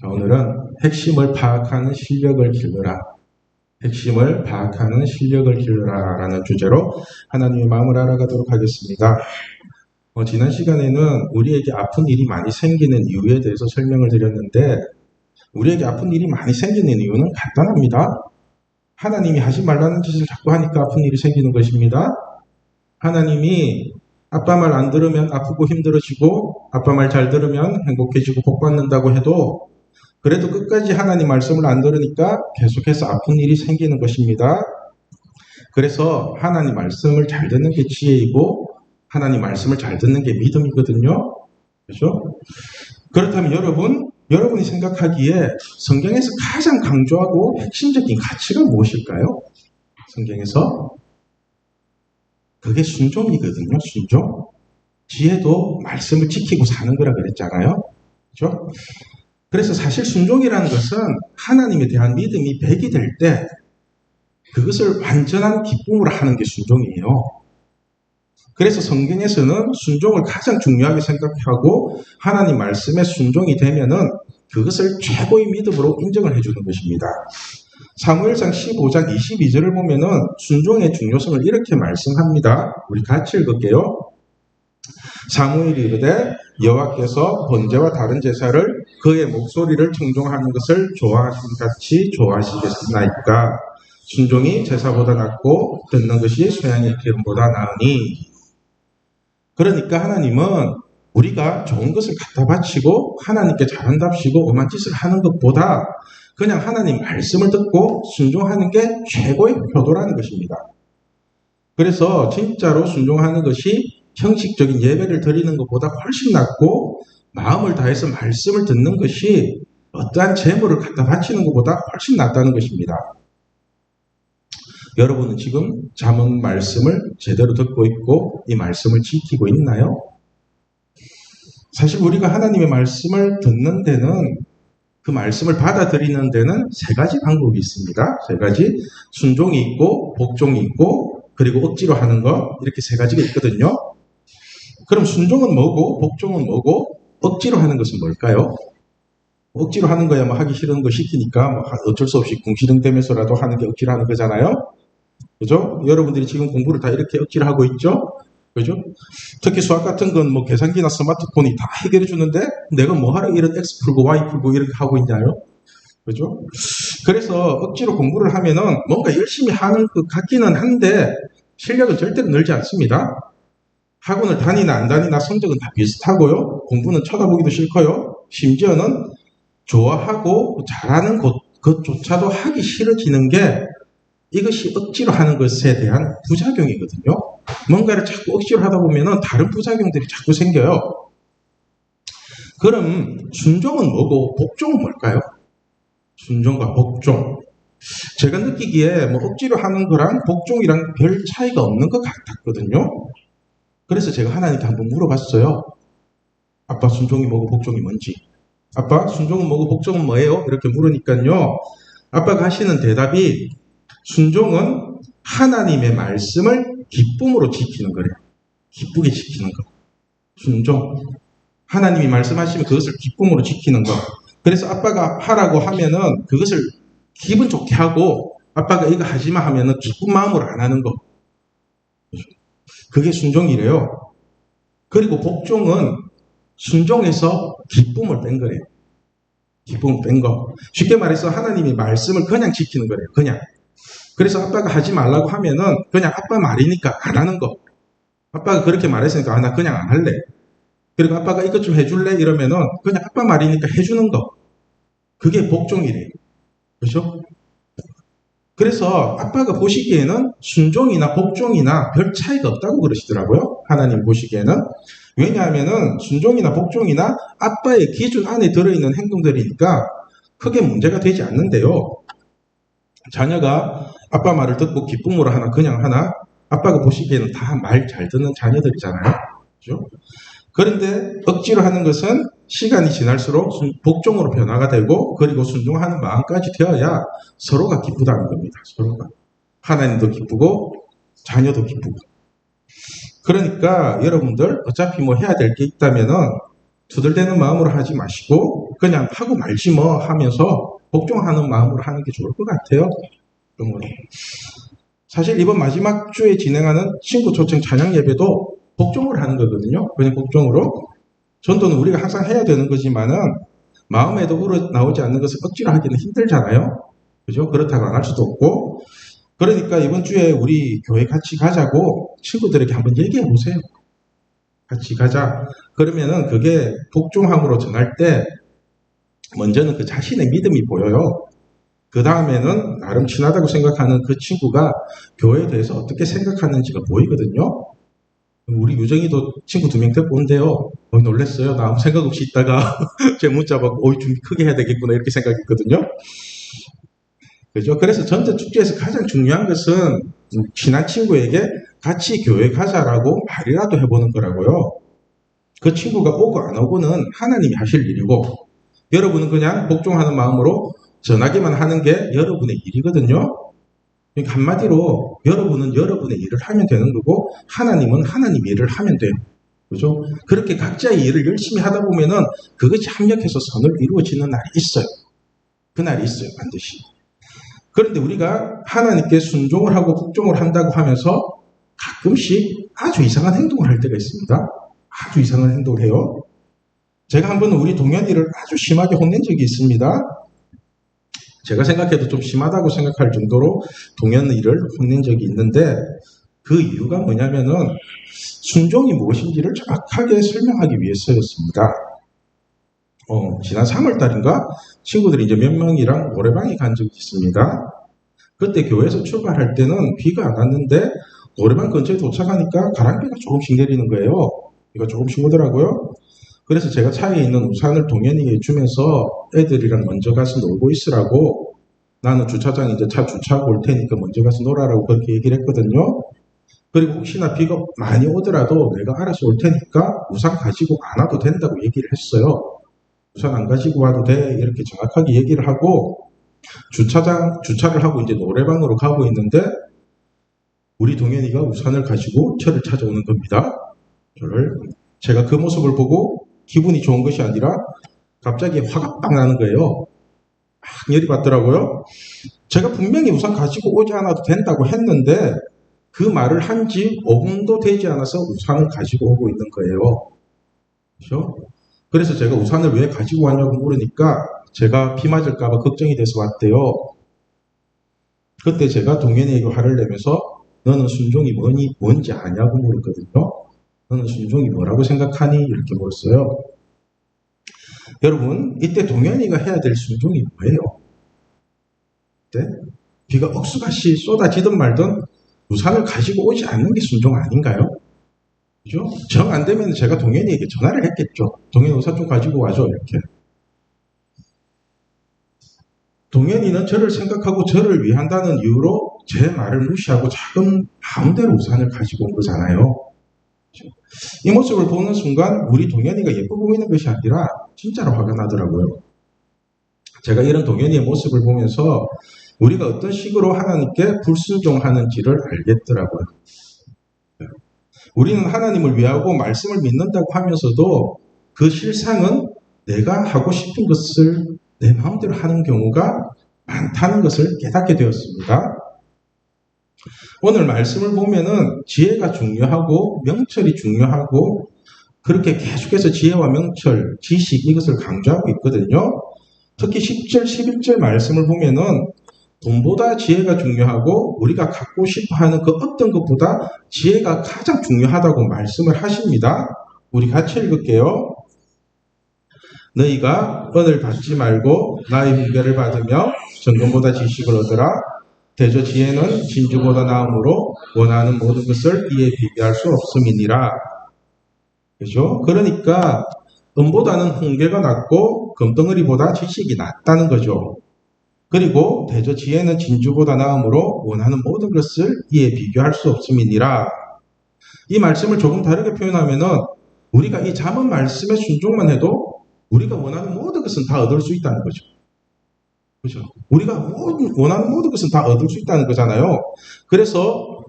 자, 오늘은 핵심을 파악하는 실력을 길러라. 핵심을 파악하는 실력을 길러라 라는 주제로 하나님의 마음을 알아가도록 하겠습니다. 지난 시간에는 우리에게 아픈 일이 많이 생기는 이유에 대해서 설명을 드렸는데, 우리에게 아픈 일이 많이 생기는 이유는 간단합니다. 하나님이 하지 말라는 짓을 자꾸 하니까 아픈 일이 생기는 것입니다. 하나님이 아빠 말 안 들으면 아프고 힘들어지고, 아빠 말 잘 들으면 행복해지고 복받는다고 해도 그래도 끝까지 하나님 말씀을 안 들으니까 계속해서 아픈 일이 생기는 것입니다. 그래서 하나님 말씀을 잘 듣는 게 지혜이고, 하나님 말씀을 잘 듣는 게 믿음이거든요. 그렇죠? 그렇다면 여러분이 생각하기에 성경에서 가장 강조하고 핵심적인 가치가 무엇일까요? 성경에서? 그게 순종이거든요. 순종. 지혜도 말씀을 지키고 사는 거라 그랬잖아요. 그렇죠? 그래서 사실 순종이라는 것은 하나님에 대한 믿음이 100이 될 때 그것을 완전한 기쁨으로 하는 게 순종이에요. 그래서 성경에서는 순종을 가장 중요하게 생각하고 하나님 말씀에 순종이 되면은 그것을 최고의 믿음으로 인정을 해주는 것입니다. 사무엘상 15장 22절을 보면은 순종의 중요성을 이렇게 말씀합니다. 우리 같이 읽을게요. 사무엘이 이르되 여호와께서 번제와 다른 제사를 그의 목소리를 청종하는 것을 좋아하신 같이 좋아하시겠나이까. 순종이 제사보다 낫고 듣는 것이 소양의 기름보다 나으니. 그러니까 하나님은 우리가 좋은 것을 갖다 바치고 하나님께 잘한답시고 엄한 짓을 하는 것보다 그냥 하나님 말씀을 듣고 순종하는 게 최고의 효도라는 것입니다. 그래서 진짜로 순종하는 것이 형식적인 예배를 드리는 것보다 훨씬 낫고, 마음을 다해서 말씀을 듣는 것이 어떠한 재물을 갖다 바치는 것보다 훨씬 낫다는 것입니다. 여러분은 지금 잠언 말씀을 제대로 듣고 있고 이 말씀을 지키고 있나요? 사실 우리가 하나님의 말씀을 듣는 데는, 그 말씀을 받아들이는 데는 세 가지 방법이 있습니다. 세 가지. 순종이 있고 복종이 있고 그리고 억지로 하는 것, 이렇게 세 가지가 있거든요. 그럼 순종은 뭐고 복종은 뭐고 억지로 하는 것은 뭘까요? 억지로 하는 거야 뭐 하기 싫은 거 시키니까 뭐 어쩔 수 없이 궁시렁대면서라도 하는 게 억지로 하는 거잖아요. 그죠? 여러분들이 지금 공부를 다 이렇게 억지로 하고 있죠? 그죠? 특히 수학 같은 건 뭐 계산기나 스마트폰이 다 해결해 주는데 내가 뭐 하러 이런 X 풀고 Y 풀고 이렇게 하고 있냐요? 그죠? 그래서 억지로 공부를 하면은 뭔가 열심히 하는 것 같기는 한데 실력은 절대로 늘지 않습니다. 학원을 다니나 안 다니나 성적은 다 비슷하고요. 공부는 쳐다보기도 싫고요. 심지어는 좋아하고 잘하는 것조차도 하기 싫어지는 게 이것이 억지로 하는 것에 대한 부작용이거든요. 뭔가를 자꾸 억지로 하다 보면은 다른 부작용들이 자꾸 생겨요. 그럼 순종은 뭐고 복종은 뭘까요? 순종과 복종. 제가 느끼기에 뭐 억지로 하는 거랑 복종이랑 별 차이가 없는 것 같았거든요. 그래서 제가 하나님께 한번 물어봤어요. 아빠, 순종이 뭐고 복종이 뭔지. 아빠, 순종은 뭐고 복종은 뭐예요? 이렇게 물으니까요. 아빠가 하시는 대답이 순종은 하나님의 말씀을 기쁨으로 지키는 거래요. 기쁘게 지키는 거. 순종. 하나님이 말씀하시면 그것을 기쁨으로 지키는 거. 그래서 아빠가 하라고 하면은 그것을 기분 좋게 하고, 아빠가 이거 하지마 하면은 기쁜 마음으로 안 하는 거. 그게 순종이래요. 그리고 복종은 순종에서 기쁨을 뺀 거래요. 기쁨을 뺀 거. 쉽게 말해서 하나님이 말씀을 그냥 지키는 거래요. 그냥. 그래서 아빠가 하지 말라고 하면은 그냥 아빠 말이니까 안 하는 거. 아빠가 그렇게 말했으니까 나 그냥 안 할래. 그리고 아빠가 이것 좀 해줄래? 이러면은 그냥 아빠 말이니까 해주는 거. 그게 복종이래요. 그렇죠? 그래서 아빠가 보시기에는 순종이나 복종이나 별 차이가 없다고 그러시더라고요. 하나님 보시기에는. 왜냐하면은 순종이나 복종이나 아빠의 기준 안에 들어있는 행동들이니까 크게 문제가 되지 않는데요. 자녀가 아빠 말을 듣고 기쁨으로 하나 그냥 하나, 아빠가 보시기에는 다 말 잘 듣는 자녀들이잖아요. 그렇죠? 그런데 억지로 하는 것은 시간이 지날수록 복종으로 변화가 되고, 그리고 순종하는 마음까지 되어야 서로가 기쁘다는 겁니다. 서로가. 하나님도 기쁘고 자녀도 기쁘고. 그러니까 여러분들 어차피 뭐 해야 될 게 있다면은 투덜대는 마음으로 하지 마시고 그냥 하고 말지 뭐 하면서 복종하는 마음으로 하는 게 좋을 것 같아요. 사실 이번 마지막 주에 진행하는 친구 초청 찬양 예배도 복종을 하는 거거든요. 그냥 복종으로. 전도는 우리가 항상 해야 되는 거지만은 마음에도 우러나오지 않는 것을 억지로 하기는 힘들잖아요. 그죠? 그렇다고 안 할 수도 없고. 그러니까 이번 주에 우리 교회 같이 가자고 친구들에게 한번 얘기해 보세요. 같이 가자. 그러면은 그게 복종함으로 전할 때 먼저는 그 자신의 믿음이 보여요. 그 다음에는 나름 친하다고 생각하는 그 친구가 교회에 대해서 어떻게 생각하는지가 보이거든요. 우리 유정이도 친구 2명 데리고 온대요. 놀랬어요. 나 아무 생각 없이 있다가 제 문자 받고 준비 크게 해야 되겠구나 이렇게 생각했거든요. 그죠? 그래서 전체 축제에서 가장 중요한 것은 친한 친구에게 같이 교회 가자라고 말이라도 해보는 거라고요. 그 친구가 오고 안 오고는 하나님이 하실 일이고 여러분은 그냥 복종하는 마음으로 전하기만 하는 게 여러분의 일이거든요. 그러니까 한마디로 여러분은 여러분의 일을 하면 되는 거고 하나님은 하나님 일을 하면 돼요. 그죠? 그렇게 각자의 일을 열심히 하다 보면은 그것이 합력해서 선을 이루어지는 날이 있어요. 그 날이 있어요. 반드시. 그런데 우리가 하나님께 순종을 하고 복종을 한다고 하면서 가끔씩 아주 이상한 행동을 할 때가 있습니다. 아주 이상한 행동을 해요. 제가 한 번은 우리 동현이를 아주 심하게 혼낸 적이 있습니다. 제가 생각해도 좀 심하다고 생각할 정도로 동현이를 혼낸 적이 있는데 그 이유가 뭐냐면은 순종이 무엇인지를 정확하게 설명하기 위해서였습니다. 지난 3월달인가 친구들이 이제 몇 명이랑 노래방에 간 적이 있습니다. 그때 교회에서 출발할 때는 비가 안 왔는데 노래방 근처에 도착하니까 가랑비가 조금씩 내리는 거예요. 비가 조금씩 오더라고요. 그래서 제가 차에 있는 우산을 동현이에게 주면서 애들이랑 먼저 가서 놀고 있으라고 나는 주차장에 이제 차 주차하고 올 테니까 먼저 가서 놀아라고 그렇게 얘기를 했거든요. 그리고 혹시나 비가 많이 오더라도 내가 알아서 올 테니까 우산 가지고 안 와도 된다고 얘기를 했어요. 우산 안 가지고 와도 돼 이렇게 정확하게 얘기를 하고 주차를 하고 이제 노래방으로 가고 있는데 우리 동현이가 우산을 가지고 저를 찾아오는 겁니다. 제가 그 모습을 보고 기분이 좋은 것이 아니라 갑자기 화가 빡 나는 거예요. 열이 받더라고요. 제가 분명히 우산 가지고 오지 않아도 된다고 했는데 그 말을 한 지 5분도 되지 않아서 우산을 가지고 오고 있는 거예요. 그렇죠? 그래서 제가 우산을 왜 가지고 왔냐고 물으니까 제가 비 맞을까 봐 걱정이 돼서 왔대요. 그때 제가 동현이에게 화를 내면서 너는 순종이 뭔지 아냐고 물었거든요. 너는 순종이 뭐라고 생각하니? 이렇게 물었어요. 여러분, 이때 동현이가 해야 될 순종이 뭐예요? 네? 비가 억수같이 쏟아지든 말든 우산을 가지고 오지 않는 게 순종 아닌가요? 그죠? 정 안 되면 제가 동현이에게 전화를 했겠죠. 동현이 우산 좀 가지고 와줘 이렇게. 동현이는 저를 생각하고 저를 위한다는 이유로 제 말을 무시하고 작은 마음대로 우산을 가지고 온 거잖아요. 이 모습을 보는 순간 우리 동현이가 예뻐 보이는 것이 아니라 진짜로 화가 나더라고요. 제가 이런 동현이의 모습을 보면서 우리가 어떤 식으로 하나님께 불순종하는지를 알겠더라고요. 우리는 하나님을 위하고 말씀을 믿는다고 하면서도 그 실상은 내가 하고 싶은 것을 내 마음대로 하는 경우가 많다는 것을 깨닫게 되었습니다. 오늘 말씀을 보면은 지혜가 중요하고 명철이 중요하고 그렇게 계속해서 지혜와 명철, 지식 이것을 강조하고 있거든요. 특히 10절, 11절 말씀을 보면은 돈보다 지혜가 중요하고 우리가 갖고 싶어하는 그 어떤 것보다 지혜가 가장 중요하다고 말씀을 하십니다. 우리 같이 읽을게요. 너희가 은을 받지 말고 나의 훈계를 받으며 정금보다 지식을 얻으라. 대저 지혜는 진주보다 나음으로 원하는 모든 것을 이에 비교할 수 없음이니라. 그죠? 그러니까 은보다는 훈계가 낫고 금덩어리보다 지식이 낫다는 거죠. 그리고 대저 지혜는 진주보다 나음으로 원하는 모든 것을 이에 비교할 수 없음이니라. 이 말씀을 조금 다르게 표현하면은 우리가 이 잠언 말씀에 순종만 해도 우리가 원하는 모든 것은 다 얻을 수 있다는 거죠. 그죠? 우리가 원하는 모든 것은 다 얻을 수 있다는 거잖아요. 그래서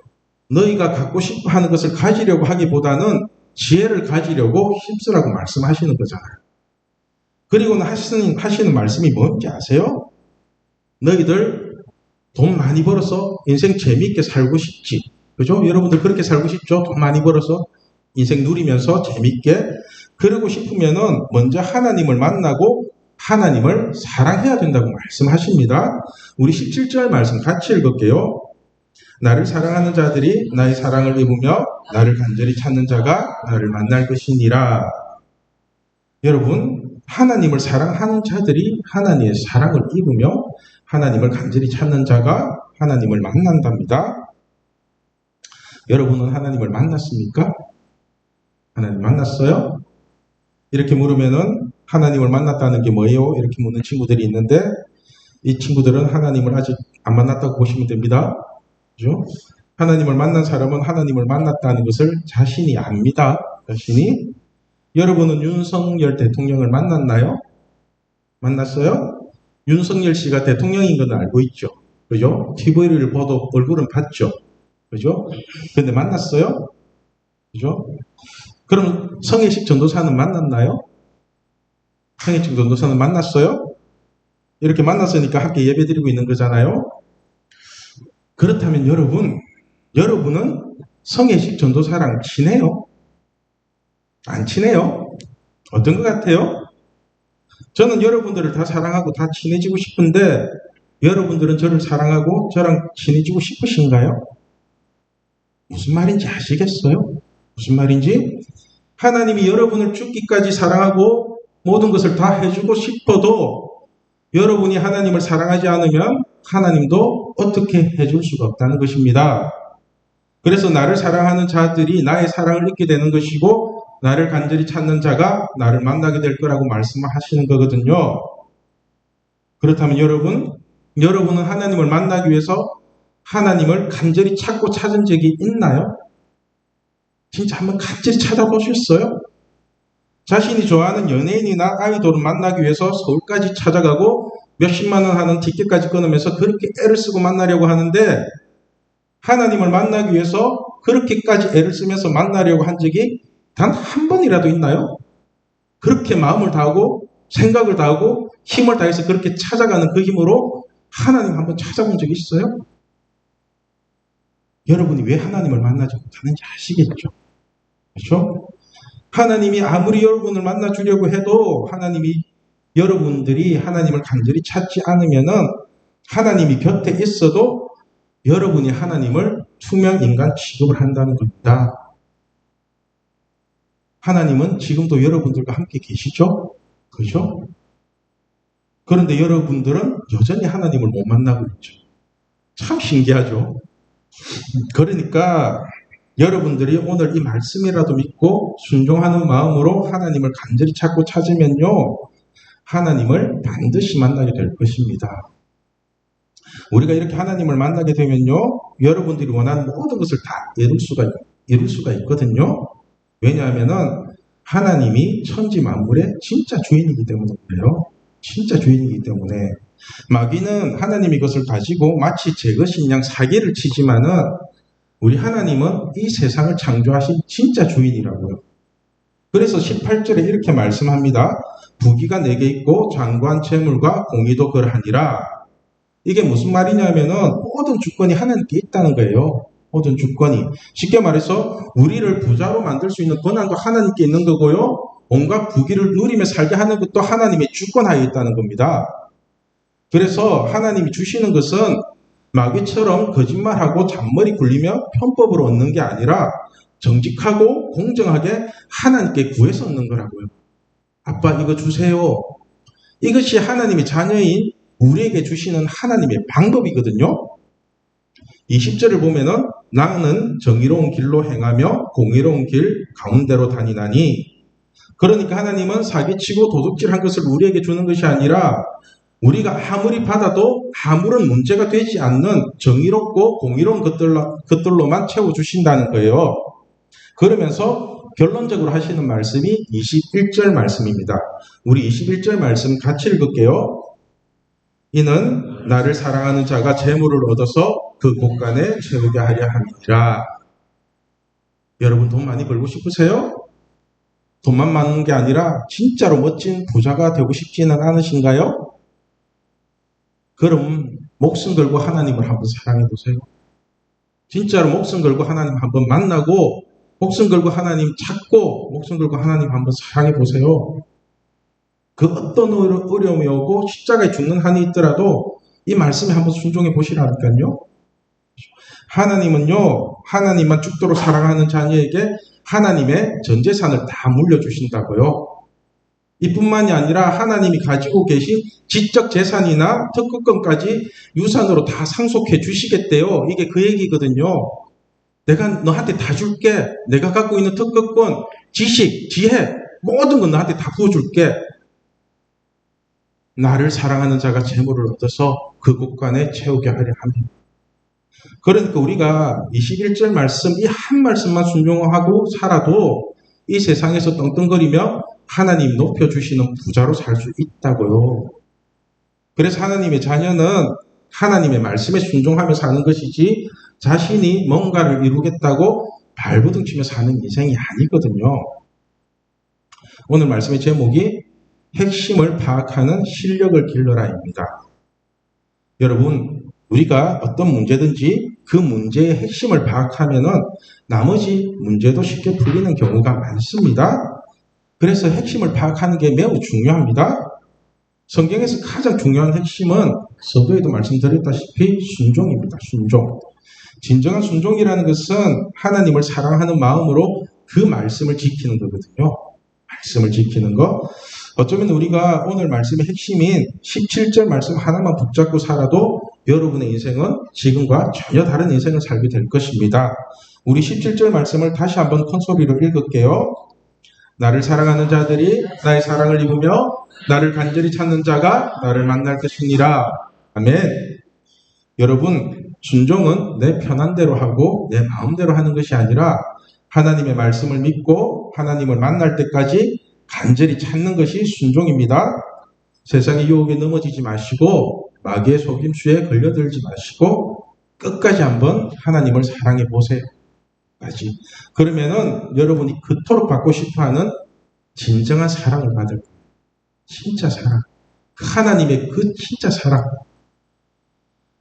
너희가 갖고 싶어 하는 것을 가지려고 하기보다는 지혜를 가지려고 힘쓰라고 말씀하시는 거잖아요. 그리고는 하시는 말씀이 뭔지 아세요? 너희들 돈 많이 벌어서 인생 재미있게 살고 싶지. 그죠? 여러분들 그렇게 살고 싶죠? 돈 많이 벌어서 인생 누리면서 재미있게. 그러고 싶으면은 먼저 하나님을 만나고 하나님을 사랑해야 된다고 말씀하십니다. 우리 17절 말씀 같이 읽을게요. 나를 사랑하는 자들이 나의 사랑을 입으며 나를 간절히 찾는 자가 나를 만날 것이니라. 여러분, 하나님을 사랑하는 자들이 하나님의 사랑을 입으며 하나님을 간절히 찾는 자가 하나님을 만난답니다. 여러분은 하나님을 만났습니까? 하나님 만났어요? 이렇게 물으면은 하나님을 만났다는 게 뭐예요? 이렇게 묻는 친구들이 있는데 이 친구들은 하나님을 아직 안 만났다고 보시면 됩니다. 그죠? 하나님을 만난 사람은 하나님을 만났다는 것을 자신이 압니다. 자신이. 여러분은 윤석열 대통령을 만났나요? 만났어요? 윤석열 씨가 대통령인 건 알고 있죠. 그죠? TV를 보도 얼굴은 봤죠. 그죠? 근데 만났어요? 그죠? 그럼 성혜식 전도사는 만났나요? 성혜식 전도사는 만났어요? 이렇게 만났으니까 함께 예배드리고 있는 거잖아요. 그렇다면 여러분은 성혜식 전도사랑 친해요? 안 친해요? 어떤 것 같아요? 저는 여러분들을 다 사랑하고 다 친해지고 싶은데 여러분들은 저를 사랑하고 저랑 친해지고 싶으신가요? 무슨 말인지 아시겠어요? 무슨 말인지? 하나님이 여러분을 죽기까지 사랑하고 모든 것을 다 해주고 싶어도 여러분이 하나님을 사랑하지 않으면 하나님도 어떻게 해줄 수가 없다는 것입니다. 그래서 나를 사랑하는 자들이 나의 사랑을 잊게 되는 것이고 나를 간절히 찾는 자가 나를 만나게 될 거라고 말씀하시는 거거든요. 그렇다면 여러분은 하나님을 만나기 위해서 하나님을 간절히 찾고 찾은 적이 있나요? 진짜 한번 간절히 찾아보셨어요? 자신이 좋아하는 연예인이나 아이돌을 만나기 위해서 서울까지 찾아가고 몇십만 원 하는 티켓까지 끊으면서 그렇게 애를 쓰고 만나려고 하는데 하나님을 만나기 위해서 그렇게까지 애를 쓰면서 만나려고 한 적이 단 한 번이라도 있나요? 그렇게 마음을 다하고 생각을 다하고 힘을 다해서 그렇게 찾아가는 그 힘으로 하나님 한번 찾아본 적이 있어요? 여러분이 왜 하나님을 만나지 못하는지 아시겠죠? 그렇죠? 하나님이 아무리 여러분을 만나주려고 해도 여러분들이 하나님을 간절히 찾지 않으면은 하나님이 곁에 있어도 여러분이 하나님을 투명 인간 취급을 한다는 겁니다. 하나님은 지금도 여러분들과 함께 계시죠? 그죠? 그런데 여러분들은 여전히 하나님을 못 만나고 있죠. 참 신기하죠? 그러니까 여러분들이 오늘 이 말씀이라도 믿고 순종하는 마음으로 하나님을 간절히 찾고 찾으면요, 하나님을 반드시 만나게 될 것입니다. 우리가 이렇게 하나님을 만나게 되면요, 여러분들이 원하는 모든 것을 다 이룰 수가 있거든요. 왜냐하면은 하나님이 천지 만물의 진짜 주인이기 때문에 그래요. 진짜 주인이기 때문에. 마귀는 하나님이 이것을 가지고 마치 제 것인 양 사기를 치지만은 우리 하나님은 이 세상을 창조하신 진짜 주인이라고요. 그래서 18절에 이렇게 말씀합니다. 부귀가 내게 있고 장관 재물과 공의도 그러하니라. 이게 무슨 말이냐면은 모든 주권이 하나님께 있다는 거예요. 모든 주권이. 쉽게 말해서 우리를 부자로 만들 수 있는 권한도 하나님께 있는 거고요. 온갖 부귀를 누리며 살게 하는 것도 하나님의 주권하에 있다는 겁니다. 그래서 하나님이 주시는 것은 마귀처럼 거짓말하고 잔머리 굴리며 편법으로 얻는 게 아니라 정직하고 공정하게 하나님께 구해서 얻는 거라고요. 아빠 이거 주세요. 이것이 하나님의 자녀인 우리에게 주시는 하나님의 방법이거든요. 20절을 보면은 나는 정의로운 길로 행하며 공의로운 길 가운데로 다니나니. 그러니까 하나님은 사기치고 도둑질한 것을 우리에게 주는 것이 아니라 우리가 아무리 받아도 아무런 문제가 되지 않는 정의롭고 공의로운 것들로만 채워주신다는 거예요. 그러면서 결론적으로 하시는 말씀이 21절 말씀입니다. 우리 21절 말씀 같이 읽을게요. 이는 나를 사랑하는 자가 재물을 얻어서 그 곳간에 채우게 하려 함이니라. 여러분 돈 많이 벌고 싶으세요? 돈만 많은 게 아니라 진짜로 멋진 부자가 되고 싶지는 않으신가요? 그럼 목숨 걸고 하나님을 한번 사랑해 보세요. 진짜로 목숨 걸고 하나님 한번 만나고 목숨 걸고 하나님 찾고 목숨 걸고 하나님 한번 사랑해 보세요. 그 어떤 어려움이 오고 십자가에 죽는 한이 있더라도 이 말씀에 한번 순종해 보시라니까요. 하나님은요, 하나님만 죽도록 사랑하는 자녀에게 하나님의 전 재산을 다 물려주신다고요. 이뿐만이 아니라 하나님이 가지고 계신 지적 재산이나 특허권까지 유산으로 다 상속해 주시겠대요. 이게 그 얘기거든요. 내가 너한테 다 줄게. 내가 갖고 있는 특허권, 지식, 지혜, 모든 건 너한테 다 부어줄게. 나를 사랑하는 자가 재물을 얻어서 그 곳간에 채우게 하려 합니다. 그러니까 우리가 21절 말씀, 이 한 말씀만 순종하고 살아도 이 세상에서 떵떵거리며 하나님 높여주시는 부자로 살 수 있다고요. 그래서 하나님의 자녀는 하나님의 말씀에 순종하며 사는 것이지 자신이 뭔가를 이루겠다고 발버둥치며 사는 인생이 아니거든요. 오늘 말씀의 제목이 핵심을 파악하는 실력을 길러라입니다. 여러분, 우리가 어떤 문제든지 그 문제의 핵심을 파악하면은 나머지 문제도 쉽게 풀리는 경우가 많습니다. 그래서 핵심을 파악하는 게 매우 중요합니다. 성경에서 가장 중요한 핵심은 서두에도 말씀드렸다시피 순종입니다. 순종. 진정한 순종이라는 것은 하나님을 사랑하는 마음으로 그 말씀을 지키는 거거든요. 말씀을 지키는 거. 어쩌면 우리가 오늘 말씀의 핵심인 17절 말씀 하나만 붙잡고 살아도 여러분의 인생은 지금과 전혀 다른 인생을 살게 될 것입니다. 우리 17절 말씀을 다시 한번 큰 소리로 읽을게요. 나를 사랑하는 자들이 나의 사랑을 입으며 나를 간절히 찾는 자가 나를 만날 것이니라. 아멘. 여러분, 순종은 내 편한 대로 하고 내 마음대로 하는 것이 아니라 하나님의 말씀을 믿고 하나님을 만날 때까지 간절히 찾는 것이 순종입니다. 세상의 유혹에 넘어지지 마시고 마귀의 속임수에 걸려들지 마시고 끝까지 한번 하나님을 사랑해 보세요. 그러면은 여러분이 그토록 받고 싶어하는 진정한 사랑을 받을 거예요. 진짜 사랑. 하나님의 그 진짜 사랑.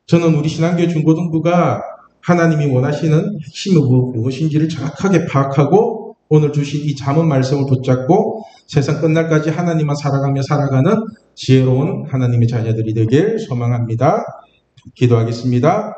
저는 우리 신앙교회 중고등부가 하나님이 원하시는 핵심이 무엇인지를 정확하게 파악하고 오늘 주신 이 잠언 말씀을 붙잡고 세상 끝날까지 하나님만 살아가며 살아가는 지혜로운 하나님의 자녀들이 되길 소망합니다. 기도하겠습니다.